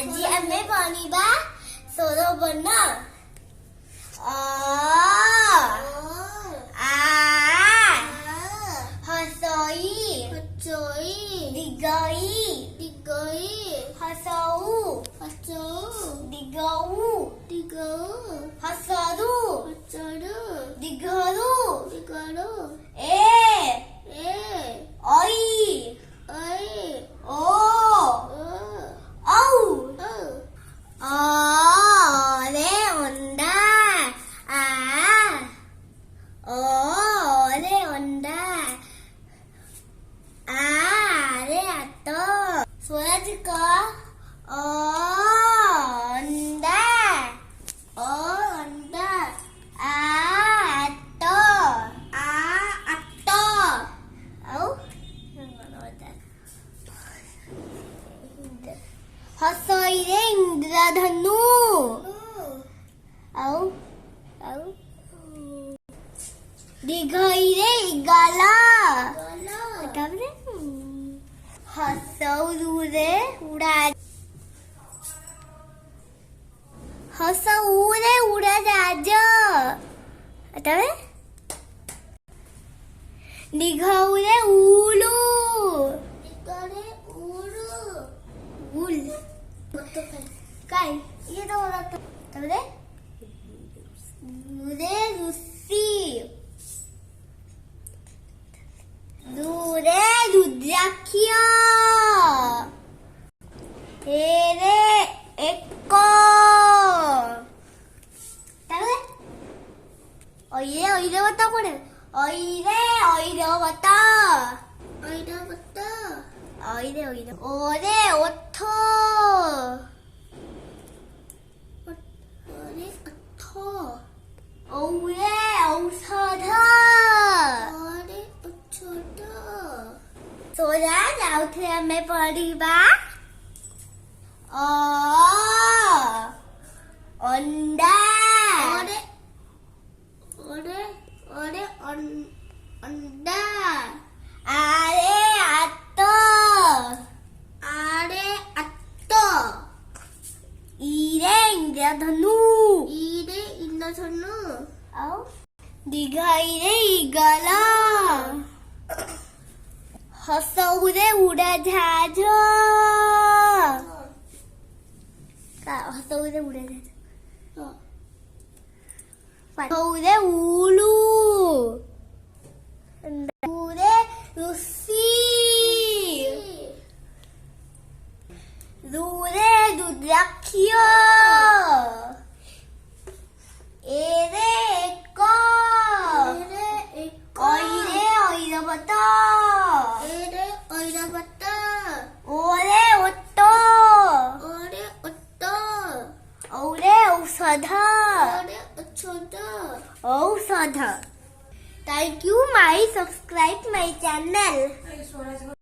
ଆଜି ଆମେ ପଢିବା ସ୍ୱର ବର୍ଣ୍ଣ ଅ ଆ ହସଇ ଦିଗଇ ହସଉ ଦିଗଉ ହସରୁ ଦିଗରୁ ଏ ଅଇ ଓ ଔ ଅରେ ଅଣ୍ଡା ଆ ଅରେ ଅଣ୍ଡା ଆରେ ଆତ ସ୍ୱରାଧିକ ଅଣ୍ଡା ଆତ ଆଉ ହସଇରେ ଇନ୍ଦ୍ରଧନୁ ଆଉ ଦିଘଇରେ ଇଗଲ ତାପରେ ହସଉରେ ଉଡ଼ାଜାହାଜ ତାପରେ ଦିଘଉରେ ଉଲୁ काय ये तो बोला तो तबरे दूरे रुसी दूरे रुद्राक्षिया एरे एको तबरे ओइरे बता कोने ओइरे बता ओरे ओठो औरे औषध सोजा जाउथे हमें पढ़िबा अ अंडा अंडा आरे आत इरे इंद्रधनु ଆଉ ଦିଘଇରେ ଇଗଲ ହସଉରେ ଉଡ଼ାଜାହାଜ ହସଉରେ ଉଲୁ ଦୂରେ ଋଷି ଦୂରେ ରୁଦ୍ରାକ୍ଷ एरे एको ऐरावत ओरे ओटो औरे औषध Thank you my subscribe my channel.